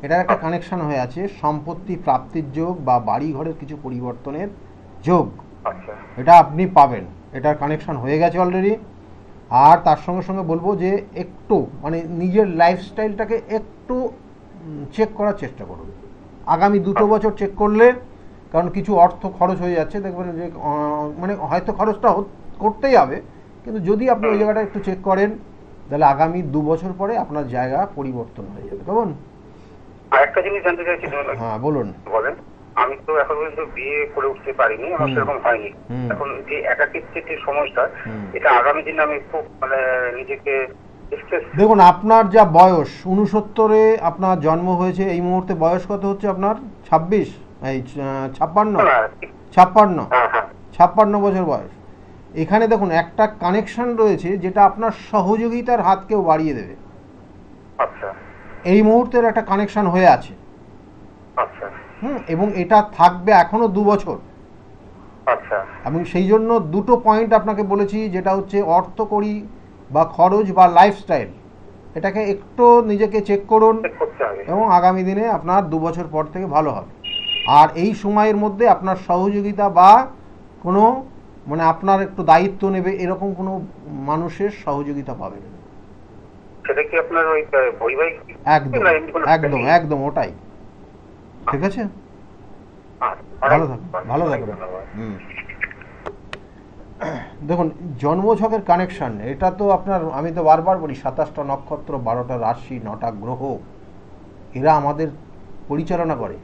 এটার একটা কানেকশন হয়ে আছে, সম্পত্তি প্রাপ্তির যোগ বা বাড়ি ঘরের কিছু পরিবর্তনের যোগ, আচ্ছা এটা আপনি পাবেন, এটার কানেকশন হয়ে গেছে অলরেডি। আর তার সঙ্গে সঙ্গে বলবো যে একটু মানে নিজের লাইফস্টাইলটাকে একটু চেক করার চেষ্টা করুন আগামী 2 বছর চেক করলে, কারণ কিছু অর্থ খরচ হয়ে যাচ্ছে, দেখবেন যে মানে হয়তো খরচটা করতেই হবে, কিন্তু যদি আপনি ওই জায়গাটা একটু চেক করেন তাহলে আগামী 2 বছর পরে আপনার জায়গা পরিবর্তন হয়ে যাবে, কেমন? আর একটা জিনিস জানতে চাইছি। হ্যাঁ বলুন। বলেন। আমি তো এখন পর্যন্ত বিয়ে করে উঠতে পারিনি, আমার সেরকম হয়নি। এখন যে একাকিত্বের যে সময়টা, এটা আগামী দিনে আমি খুব মানে নিজেকে দেখুন আপনার যা বয়স 69-এ আপনার জন্ম হয়েছে, এই মুহূর্তে বয়স কত হচ্ছে আপনার? 26, এই 56 বছর বয়স। এখানে দেখুন একটা কানেকশন রয়েছে যেটা আপনার সহযোগিতার হাতকেও বাড়িয়ে দেবে। আচ্ছা। এই মুহূর্তের একটা কানেকশন হয়ে আছে। আচ্ছা। এবং এটা থাকবে এখনো 2 বছর। আচ্ছা। আমি সেই জন্য দুটো পয়েন্ট আপনাকে বলেছি, যেটা হচ্ছে অর্থকড়ি বা খরচ বা লাইফস্টাইল, এটাকে একটু নিজেকে চেক করুন, এবং আগামী দিনে আপনার 2 বছর পর থেকে ভালো হবে। আর এই সময়ের মধ্যে আপনার সহযোগিতা বা কোনো মানে আপনার একটু দায়িত্ব নেবে এরকম কোনো মানুষের সহযোগিতা পাবেন। সেটা কি আপনার ওই বৈবাহিক? একদম একদম একদম ওটাই। ঠিক আছে, আচ্ছা, ভালো থাকুন, ভালো থাকুন। দেখুন, জন্মছকের কানেকশন এটা তো আপনার, আমি তো বারবার বলি 27টা নক্ষত্র, 12টা রাশি, 9টা গ্রহ, এরা আমাদের পরিচালনা করে।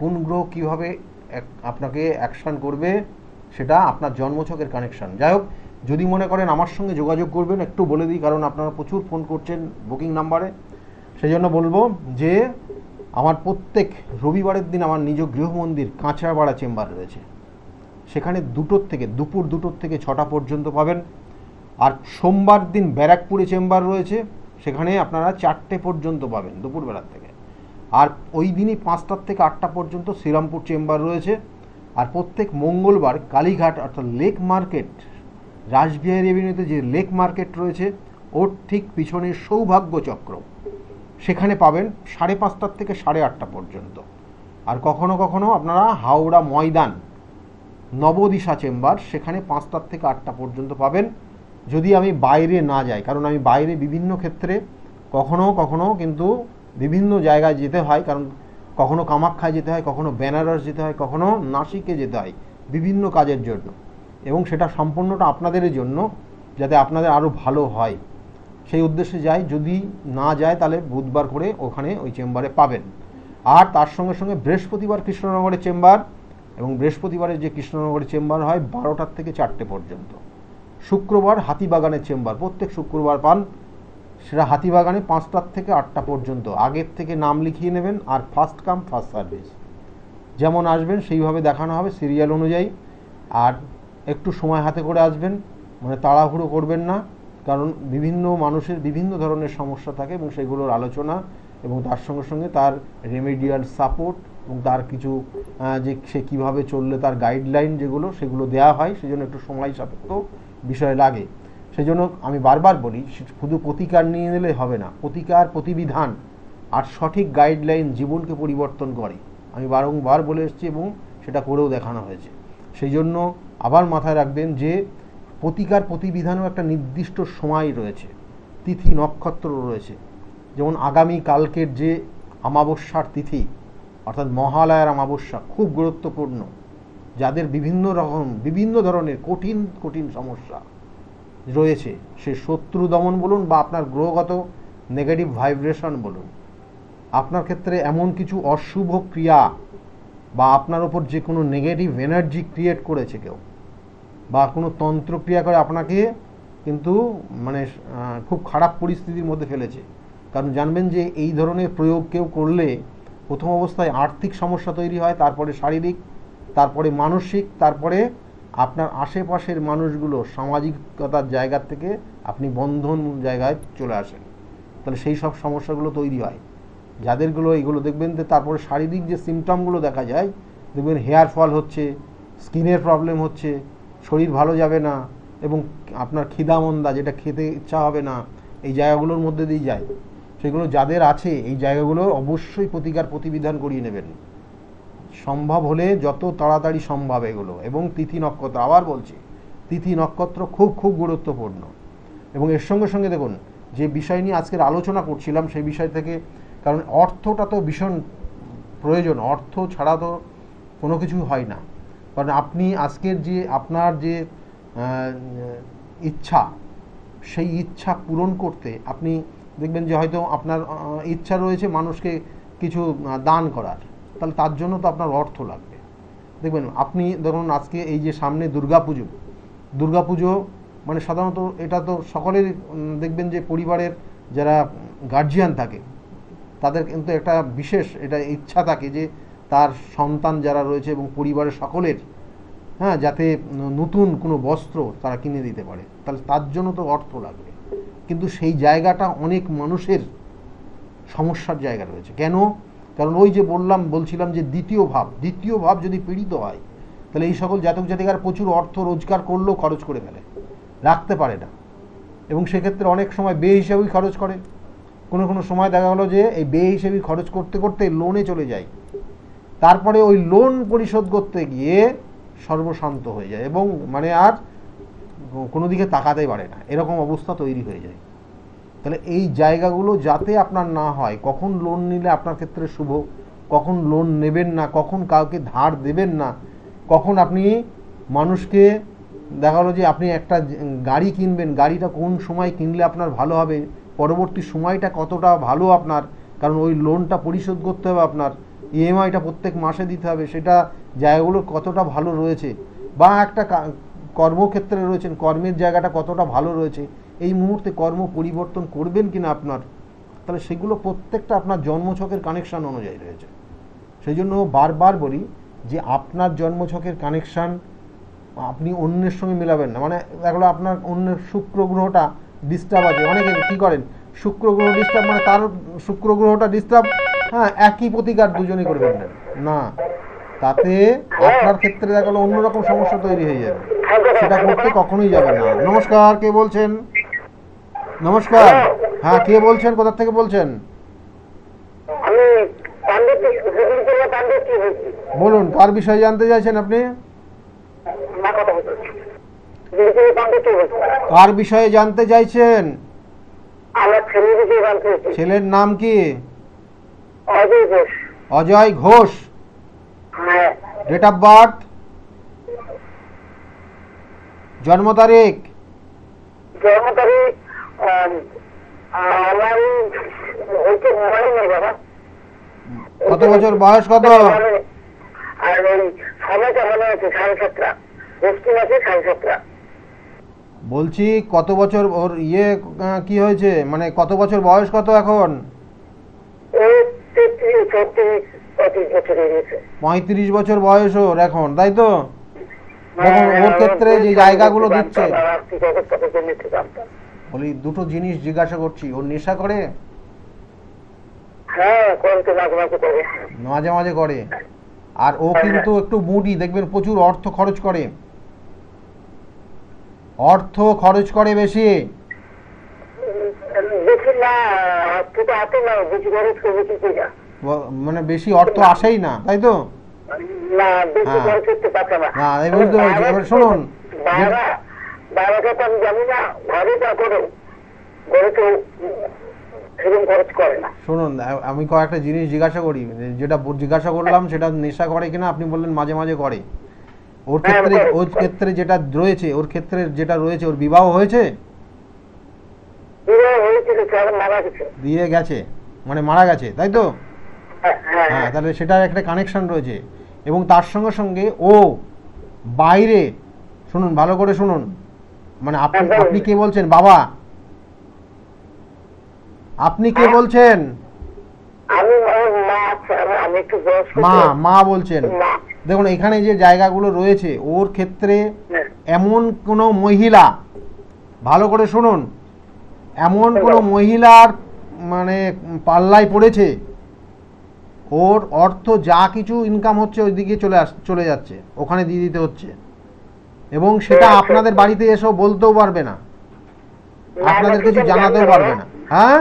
কোন গ্রহ কীভাবে আপনাকে অ্যাকশন করবে সেটা আপনার জন্মছকের কানেকশন। যাই হোক, যদি মনে করেন আমার সঙ্গে যোগাযোগ করবেন, একটু বলে দিই, কারণ আপনারা প্রচুর ফোন করছেন বুকিং নাম্বারে, সেই জন্য বলবো যে আমার প্রত্যেক রবিবারের দিন আমার নিজ গৃহমন্দির কাঁচরাপাড়া চেম্বার রয়েছে, সেখানে দুপুর 2টোর থেকে 6টা পর্যন্ত পাবেন। আর সোমবার দিন ব্যারাকপুরে চেম্বার রয়েছে, সেখানে আপনারা 4টে পর্যন্ত পাবেন দুপুরবেলার থেকে। আর ওই দিনই 5টার থেকে 8টা পর্যন্ত শ্রীরামপুর চেম্বার রয়েছে। আর প্রত্যেক মঙ্গলবার কালীঘাট অর্থাৎ লেক মার্কেট, রাসবিহারী এভিনিউতে যে লেক মার্কেট রয়েছে ওর ঠিক পিছনে সৌভাগ্য চক্র, সেখানে পাবেন 5:30 থেকে 8:30 পর্যন্ত। আর কখনো কখনো আপনারা হাওড়া ময়দান নবদিশা চেম্বার, সেখানে 5টার থেকে 8টা পর্যন্ত পাবেন, যদি আমি বাইরে না যাই। কারণ আমি বাইরে বিভিন্ন ক্ষেত্রে কখনো কখনো কিন্তু বিভিন্ন জায়গায় যেতে হয়, কারণ কখনো কামাখ্যায় যেতে হয়, কখনো বেনারস যেতে হয়, কখনো নাসিকে যেতে হয় বিভিন্ন কাজের জন্য, এবং সেটা সম্পূর্ণটা আপনাদের জন্য, যাতে আপনাদের আরও ভালো হয় সেই উদ্দেশ্যে যাই। যদি না যায় তাহলে বুধবার করে ওখানে ওই চেম্বারে পাবেন। আর তার সঙ্গে সঙ্গে বৃহস্পতিবার কৃষ্ণনগরের চেম্বার, এবং বৃহস্পতিবারের যে কৃষ্ণনগরের চেম্বার হয় 12টার থেকে 4টে পর্যন্ত। শুক্রবার হাতিবাগানের চেম্বার প্রত্যেক শুক্রবার পান, সেটা হাতিবাগানে 5টার থেকে 8টা পর্যন্ত। আগের থেকে নাম লিখিয়ে নেবেন, আর ফার্স্ট কাম ফার্স্ট সার্ভিস, যেমন আসবেন সেইভাবে দেখানো হবে সিরিয়াল অনুযায়ী। আর একটু সময় হাতে করে আসবেন, মানে তাড়াহুড়ো করবেন না, কারণ বিভিন্ন মানুষের বিভিন্ন ধরনের সমস্যা থাকে, এবং সেগুলোর আলোচনা এবং তার সঙ্গে সঙ্গে তার রেমেডিয়াল সাপোর্ট এবং তার কিছু যে সে কীভাবে চললে তার গাইডলাইন যেগুলো সেগুলো দেওয়া হয়, সেজন্য একটু সময় সাপেক্ষ বিষয় লাগে। সেই জন্য আমি বারবার বলি, শুধু প্রতিকার নিয়ে নিলে হবে না, প্রতিকার, প্রতিবিধান আর সঠিক গাইডলাইন জীবনকে পরিবর্তন করে। আমি বারংবার বলে এসেছি এবং সেটা করেও দেখানো হয়েছে। সেই জন্য আবার মাথায় রাখবেন যে প্রতিকার প্রতিবিধানও একটা নির্দিষ্ট সময় রয়েছে, তিথি নক্ষত্র রয়েছে। যেমন আগামী কালকের যে অমাবস্যার তিথি অর্থাৎ মহালয়ার অমাবস্যা খুব গুরুত্বপূর্ণ, যাদের বিভিন্ন ধরনের কঠিন কঠিন সমস্যা রয়েছে, সে শত্রু দমন বলুন বা আপনার গ্রহগত নেগেটিভ ভাইব্রেশন বলুন, আপনার ক্ষেত্রে এমন কিছু অশুভ ক্রিয়া বা আপনার ওপর যে কোনো নেগেটিভ এনার্জি ক্রিয়েট করেছে কেউ, বা কোনো তন্ত্রক্রিয়া করে আপনাকে কিন্তু মানে খুব খারাপ পরিস্থিতির মধ্যে ফেলেছে। কারণ জানবেন যে এই ধরনের প্রয়োগ কেউ করলে প্রথম অবস্থায় আর্থিক সমস্যা তৈরি হয়, তারপরে শারীরিক, তারপরে মানসিক, তারপরে আপনার আশেপাশের মানুষগুলো সামাজিকতার জায়গা থেকে আপনি বন্ধন জায়গায় চলে আসেন, তাহলে সেই সব সমস্যাগুলো তৈরি হয় যাদেরগুলো এইগুলো দেখবেন। যে তারপরে শারীরিক যে সিমটমগুলো দেখা যায়, দেখবেন হেয়ার ফল হচ্ছে, স্কিনের প্রবলেম হচ্ছে, শরীর ভালো যাবে না, এবং আপনার খিদামন্দা, যেটা খেতে ইচ্ছা হবে না, এই জায়গাগুলোর মধ্যে দিয়ে যায়। সেগুলো যাদের আছে এই জায়গাগুলো অবশ্যই প্রতিকার প্রতিবিধান করিয়ে নেবেন, সম্ভব হলে যত তাড়াতাড়ি সম্ভব এগুলো। এবং তিথি নক্ষত্র, আবার বলছি, তিথি নক্ষত্র খুব খুব গুরুত্বপূর্ণ। এবং এর সঙ্গে সঙ্গে দেখুন, যে বিষয় নিয়ে আজকের আলোচনা করছিলাম সেই বিষয় থেকে, কারণ অর্থটা তো ভীষণ প্রয়োজন, অর্থ ছাড়া তো কোনো কিছু হয় না। কারণ আপনি আজকের যে আপনার যে ইচ্ছা, সেই ইচ্ছা পূরণ করতে আপনি দেখবেন যে হয়তো আপনার ইচ্ছা রয়েছে মানুষকে কিছু দান করার, তাহলে তার জন্য তো আপনার অর্থ লাগবে। দেখবেন আপনি ধরুন আজকে এই যে সামনে দুর্গাপুজো মানে সাধারণত এটা তো সকলের দেখবেন যে পরিবারের যারা গার্জিয়ান থাকে তাদের কিন্তু একটা বিশেষ এটা ইচ্ছা থাকে যে তার সন্তান যারা রয়েছে এবং পরিবারের সকলের যাতে নতুন কোনো বস্ত্র তারা কিনে দিতে পারে, তাহলে তার জন্য তো অর্থ লাগবে। কিন্তু সেই জায়গাটা অনেক মানুষের সমস্যার জায়গা রয়েছে। কেন? কারণ ওই যে বলছিলাম যে দ্বিতীয় ভাব যদি পীড়িত হয়, তাহলে এই সকল জাতক জাতিকার প্রচুর অর্থ রোজগার করলেও খরচ করে ফেলে, রাখতে পারে না, এবং সেক্ষেত্রে অনেক সময় বেহিসাবি খরচ করে। কোনো সময় দেখা গেলো যে এই বেহিসাবি খরচ করতে করতে লোনে চলে যায়, তারপরে ওই লোন পরিশোধ করতে গিয়ে সর্বশান্ত হয়ে যায় এবং মানে আর কোনো দিকে তাকাতেই পারে না, এরকম অবস্থা তৈরি হয়ে যায়। তাহলে এই জায়গাগুলো যাতে আপনার না হয়, কখন লোন নিলে আপনার ক্ষেত্রে শুভ, কখন লোন নেবেন না, কখন কাউকে ধার দেবেন না, কখন আপনি মানুষকে দেখা গেলো যে আপনি একটা গাড়ি কিনবেন, গাড়িটা কোন সময় কিনলে আপনার ভালো হবে, পরবর্তী সময়টা কতটা ভালো আপনার, কারণ ওই লোনটা পরিশোধ করতে হবে আপনার, ইএমআইটা প্রত্যেক মাসে দিতে হবে, সেটা জায়গাগুলো কতটা ভালো রয়েছে, বা একটা কর্মক্ষেত্রে রয়েছেন, কর্মের জায়গাটা কতটা ভালো রয়েছে, এই মুহূর্তে কর্ম পরিবর্তন করবেন কিনা আপনার, তাহলে সেগুলো প্রত্যেকটা আপনার জন্মছকের কানেকশান অনুযায়ী রয়েছে। সেই জন্য বারবার বলি যে আপনার জন্মছকের কানেকশান আপনি অন্যের সঙ্গে মেলাবেন না। মানে দেখলো আপনার অন্যের শুক্র গ্রহটা ডিস্টার্ব আছে, অনেকে কী করেন শুক্র গ্রহ ডিস্টার্ব মানে তার শুক্র গ্রহটা ডিস্টার্ব, হ্যাঁ একই প্রতিকার দুজনেই করে ফেললেন না, তাতে আপনার ক্ষেত্রে দেখা গেলো অন্যরকম সমস্যা তৈরি হয়ে যাবে, সেটা করতে কখনোই যাবেন না। নমস্কার, কে বলছেন? নমস্কার, হ্যাঁ কে বলছেন, কোথা থেকে বলছেন? বলুন, কার বিষয়ে জানতে চাইছেন আপনি? কার বিষয়ে জানতে চাইছেন? ছেলের নাম কি? Ajay Ghosh. Date of birth, জন্ম তারিখ? কত বছর বয়স? কত? বলছি কত বছর ওর কি হয়েছে, মানে কত বছর বয়স, কত এখন? 35 বছর বয়স ওর এখন, তাই তো? দেখুন ওর ক্ষেত্রে যে জায়গাগুলো দিচ্ছে, বলি দুটো জিনিস জিজ্ঞাসা করছি, ওর নেশা করে? মাঝে মাঝে করে। আর ও কিন্তু একটু মুডি, দেখবেন প্রচুর অর্থ খরচ করে, অর্থ খরচ করে বেশি। মানে বেশি অর্থ আসেই না, তাই তো? হ্যাঁ বুঝতে পারছি। এবার শুনুন, শুনুন আমি কয়েকটা জিনিস জিজ্ঞাসা করি, যেটা জিজ্ঞাসা করলাম সেটা নেশা করে কিনা আপনি বললেন মাঝে মাঝে করে। ওর ক্ষেত্রে যেটা রয়েছে, ওর ক্ষেত্রে যেটা রয়েছে, ওর বিবাহ হয়েছে? দিয়ে গেছে মানে মারা গেছে, তাই তো? হ্যাঁ, তাহলে সেটার একটা কানেকশন রয়েছে। এবং তার সঙ্গে সঙ্গে ও বাইরে, শুনুন ভালো করে শুনুন, মানে আপনি কে বলছেন? বাবা? আপনি কে বলছেন? মা বলছেন। দেখুন এখানে যে জায়গাগুলো রয়েছে ওর ক্ষেত্রে এমন কোনো মহিলা, ভালো করে শুনুন, এমন কোনো মহিলার মানে পাল্লায় পড়েছে, ওর অর্থ যা কিছু ইনকাম হচ্ছে ওই দিকে চলে যাচ্ছে, ওখানে দিয়ে দিতে হচ্ছে, এবং সেটা আপনাদের বাড়িতে এসেও বলতেও পারবে না, আপনাদের কিছু জানাতেও পারবে না। হ্যাঁ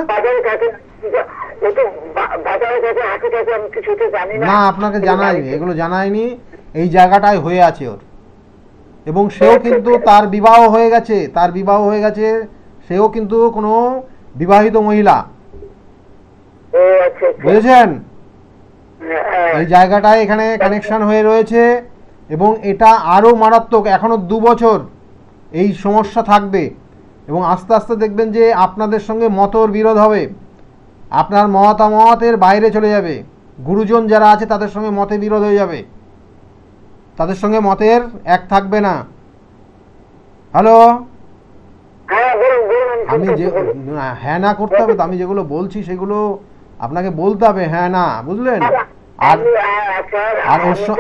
না, আপনাকে জানায়নি, এগুলো জানায়নি, এই জায়গাটায় হয়ে আছে ওর। এবং সেও কিন্তু তার বিবাহ হয়ে গেছে, সেও কিন্তু কোনো বিবাহিত মহিলা, বুঝেছেন? এই জায়গাটায় এখানে কানেকশন হয়ে রয়েছে, এবং এটা আরো মারাত্মক, এখনো 2 বছর এই সমস্যা থাকবে, এবং আস্তে আস্তে দেখবেন যে আপনাদের সঙ্গে মতর বিরোধ হবে, আপনার মতামতের বাইরে চলে যাবে, গুরুজন যারা আছে তাদের সঙ্গে মতে বিরোধ হয়ে যাবে, তাদের সঙ্গে মতের এক থাকবে না। হ্যালো, আমি যে হ্যাঁ না করতে হবে তো, আমি যেগুলো বলছি সেগুলো আপনাকে বলতে হবে, হ্যাঁ না, বুঝলেন? আর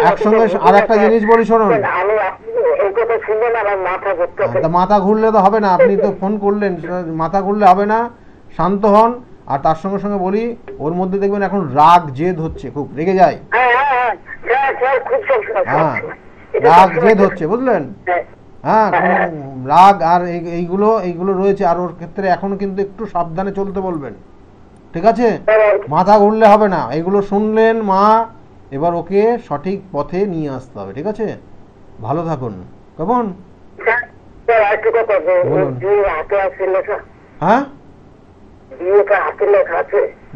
একসঙ্গে আর একটা জিনিস বলি, শুনুন, মাথা ঘুরলে তো হবে না, আপনি তো ফোন করলেন, মাথা ঘুরলে হবে না, শান্ত হন। আর তার সঙ্গে সঙ্গে বলি, ওর মধ্যে দেখবেন এখন রাগ জেদ হচ্ছে, খুব রেগে যায়, হ্যাঁ রাগ জেদ হচ্ছে, বুঝলেন? হ্যাঁ রাগ আর এইগুলো রয়েছে, আর ওর ক্ষেত্রে এখন কিন্তু একটু সাবধানে চলতে বলবেন, ঠিক আছে? মাথা ঘুরলে হবে না, এগুলো শুনলেন মা, এবার ওকে সঠিক পথে নিয়ে আসতে হবে, ঠিক আছে? ভালো থাকুন। কেমন? হ্যাঁ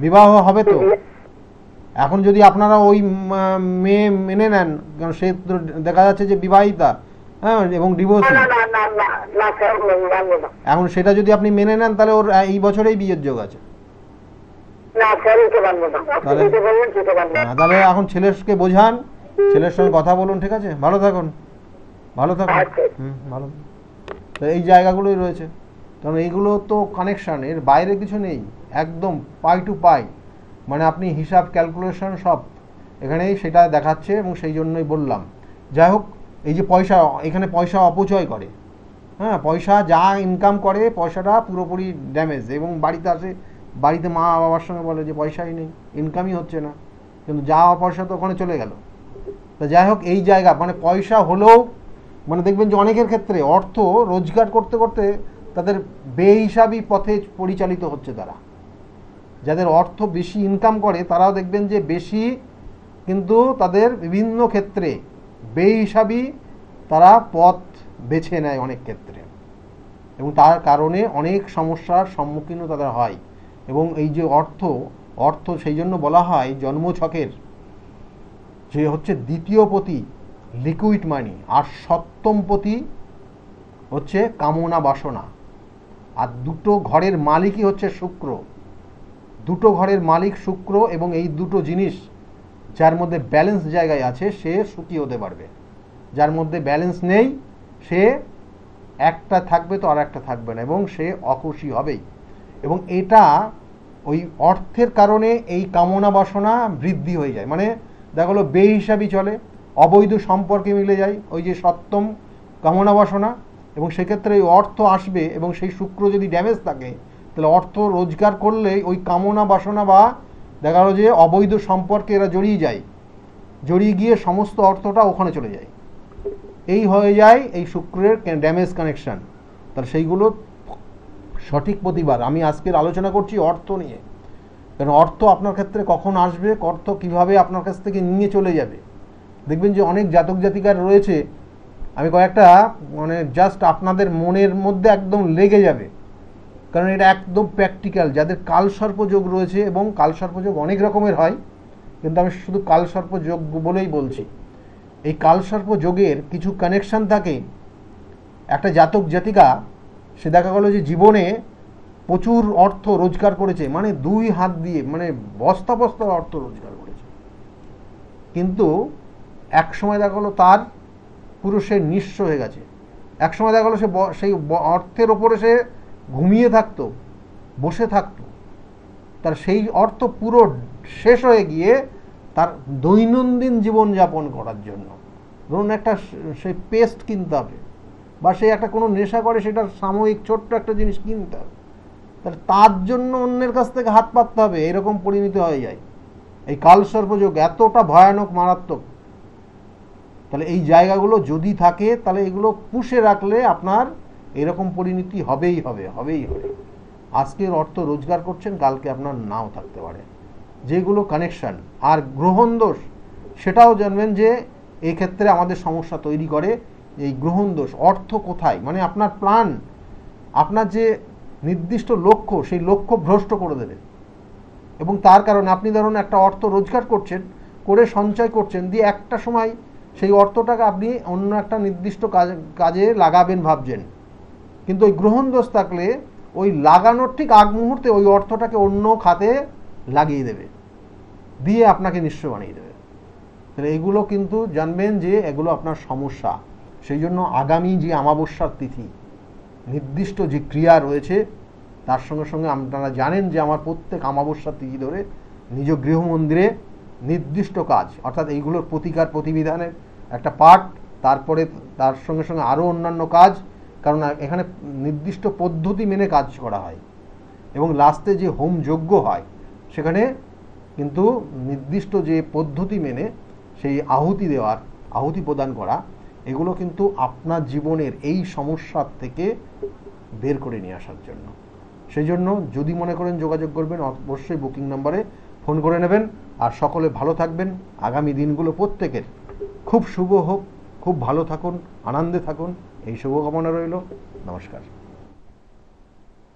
বিবাহ হবে তো? এখন যদি আপনারা ওই মেয়ে মেনে নেন, কারণ সে তো দেখা যাচ্ছে যে বিবাহিতা, হ্যাঁ, এবং ডিভোর্সি, না না না না না স্যার, মানবো না। এখন সেটা যদি আপনি মেনে নেন তাহলে ওর এই বছরেই বিয়ের যোগ আছে। না স্যার, এটা মানবো না। আপনি যেটা বললেন সেটা মানবো না। তাহলে এখন ছেলেকে বোঝান, ছেলের সঙ্গে কথা বলুন, ঠিক আছে? ভালো থাকুন, ভালো থাকুন। আচ্ছা। ভালো। তো এই জায়গাগুলোই রয়েছে, কারণ এইগুলো তো কানেকশান, এর বাইরে কিছু নেই, একদম পাই টু পাই, মানে আপনি হিসাব ক্যালকুলেশন সব এখানেই সেটা দেখাচ্ছে, এবং সেই জন্যই বললাম। যাই হোক, এই যে পয়সা, এখানে পয়সা অপচয় করে, হ্যাঁ, পয়সা যা ইনকাম করে পয়সাটা পুরোপুরি ড্যামেজ, এবং বাড়িতে আসে, বাড়িতে মা বাবার সঙ্গে বলে যে পয়সাই নেই, ইনকামই হচ্ছে না, কিন্তু যা পয়সা তো ওখানে চলে গেল। তা যাই হোক, এই জায়গা মানে পয়সা হলেও, মানে দেখবেন যে অনেকের ক্ষেত্রে অর্থ রোজগার করতে করতে তাদের বেহিসাবি পথে পরিচালিত হচ্ছে। তারা যাদের অর্থ বেশি ইনকাম করে তারাও দেখবেন যে বেশি, কিন্তু তাদের বিভিন্ন ক্ষেত্রে বেহিসাবি তারা পথ বেছে নেয় অনেক ক্ষেত্রে, এবং তার কারণে অনেক সমস্যার সম্মুখীনও তাদের হয়। এবং এই যে অর্থ সেই জন্য বলা হয় জন্মছকের যে হচ্ছে দ্বিতীয় পতি লিকুইড মানি, আর সপ্তম পতি হচ্ছে কামনা বাসনা, আর দুটো ঘরের মালিকই হচ্ছে শুক্র। দুটো ঘরের মালিক শুক্র, এবং এই দুটো জিনিস যার মধ্যে ব্যালেন্স জায়গায় আছে সে সুখী হতে পারবে, যার মধ্যে ব্যালেন্স নেই সে একটা থাকবে তো আর একটা থাকবে না, এবং সে অখুশি হবেই। এবং এটা ওই অর্থের কারণে এই কামনা বাসনা বৃদ্ধি হয়ে যায়, মানে দেখা গেলো বেহিসাবি চলে, অবৈধ সম্পর্কে মিলে যায় ওই যে সপ্তম কামনা বাসনা, এবং সেক্ষেত্রে ওই অর্থ আসবে, এবং সেই শুক্র যদি ড্যামেজ থাকে তাহলে অর্থ রোজগার করলে ওই কামনা বাসনা বা দেখা গেলো যে অবৈধ সম্পর্কে এরা জড়িয়ে গিয়ে সমস্ত অর্থটা ওখানে চলে যায়। এই হয়ে যায় এই শুক্রের ড্যামেজ কানেকশান। তাহলে সেইগুলো সঠিক প্রতিবার আমি আজকের আলোচনা করছি অর্থ নিয়ে, কারণ অর্থ আপনার ক্ষেত্রে কখন আসবে, অর্থ কিভাবে আপনার কাছ থেকে নিয়ে চলে যাবে। দেখবেন যে অনেক জাতক জাতিকার রয়েছে, আমি কয়েকটা মানে জাস্ট আপনাদের মনের মধ্যে একদম লেগে যাবে, কারণ এটা একদম প্র্যাকটিক্যাল। যাদের কালসর্প যোগ রয়েছে, এবং কালসর্প যোগ অনেক রকমের হয়, কিন্তু আমি শুধু কালসর্প যোগ বলেই বলছি। এই কালসর্প যোগের কিছু কানেকশান থাকে। একটা জাতক জাতিকা সে দেখা গেল যে জীবনে প্রচুর অর্থ রোজগার করেছে, মানে দুই হাত দিয়ে, মানে বস্তা বস্তা অর্থ রোজগার করেছে, কিন্তু এক সময় দেখা গেলো তার পুরো সে নিঃস্ব হয়ে গেছে। এক সময় দেখা গেলো সে সেই অর্থের ওপরে সে ঘুমিয়ে থাকতো, বসে থাকতো, তার সেই অর্থ পুরো শেষ হয়ে গিয়ে তার দৈনন্দিন জীবনযাপন করার জন্য, ধরুন একটা সেই পেস্ট কিনতে হবে, বা সে একটা কোনো নেশা করে সেটার সাময়িক ছোট্ট একটা জিনিস কিনতে হবে, তাহলে তার জন্য অন্যের কাছ থেকে হাত পাততে হবে, এরকম পরিণতি হয়ে যায়। এই কালসর্পযোগ এতটা ভয়ানক, মারাত্মক। তাহলে এই জায়গাগুলো যদি থাকে তাহলে এগুলো পুষে রাখলে আপনার এরকম পরিণতি হবেই হবে। আজকের অর্থ রোজগার করছেন, কালকে আপনার নাও থাকতে পারে। যেগুলো কানেকশান আর গ্রহণ দোষ, সেটাও জানবেন যে এই ক্ষেত্রে আমাদের সমস্যা তৈরি করে। এই গ্রহণ দোষ, অর্থ কোথায়, মানে আপনার প্ল্যান, আপনার যে নির্দিষ্ট লক্ষ্য, সেই লক্ষ্য ভ্রষ্ট করে দেবে। এবং তার কারণে আপনি ধরুন একটা অর্থ রোজগার করছেন, করে সঞ্চয় করছেন, দিয়ে একটা সময় সেই অর্থটাকে আপনি অন্য একটা নির্দিষ্ট কাজে লাগাবেন ভাবছেন, কিন্তু ওই গ্রহণ দোষ থাকলে ওই লাগানোর ঠিক আগ মুহূর্তে ওই অর্থটাকে অন্য খাতে লাগিয়ে দেবে, দিয়ে আপনাকে নিঃস্ব বানিয়ে দেবে। তাহলে এগুলো কিন্তু জানবেন যে এগুলো আপনার সমস্যা। সেই জন্য আগামী যে অমাবস্যার তিথি, নির্দিষ্ট যে ক্রিয়া রয়েছে, তার সঙ্গে সঙ্গে আপনারা জানেন যে আমার প্রত্যেক অমাবস্যার তিথি ধরে নিজ গৃহমন্দিরে নির্দিষ্ট কাজ, অর্থাৎ এইগুলোর প্রতিকার প্রতিবিধানের একটা পার্ট, তারপরে তার সঙ্গে সঙ্গে আরও অন্যান্য কাজ, কারণ এখানে নির্দিষ্ট পদ্ধতি মেনে কাজ করা হয়, এবং লাস্টে যে হোম যজ্ঞ হয় সেখানে কিন্তু নির্দিষ্ট যে পদ্ধতি মেনে সেই আহুতি প্রদান করা, এগুলো কিন্তু আপনার জীবনের এই সমস্যার থেকে বের করে নিয়ে আসার জন্য। সেই জন্য যদি মনে করেন যোগাযোগ করবেন, অবশ্যই বুকিং নাম্বারে ফোন করে নেবেন। আর সকলে ভালো থাকবেন। আগামী দিনগুলো প্রত্যেকের খুব শুভ হোক, খুব ভালো থাকুন, আনন্দে থাকুন, এই শুভকামনা রইল। নমস্কার।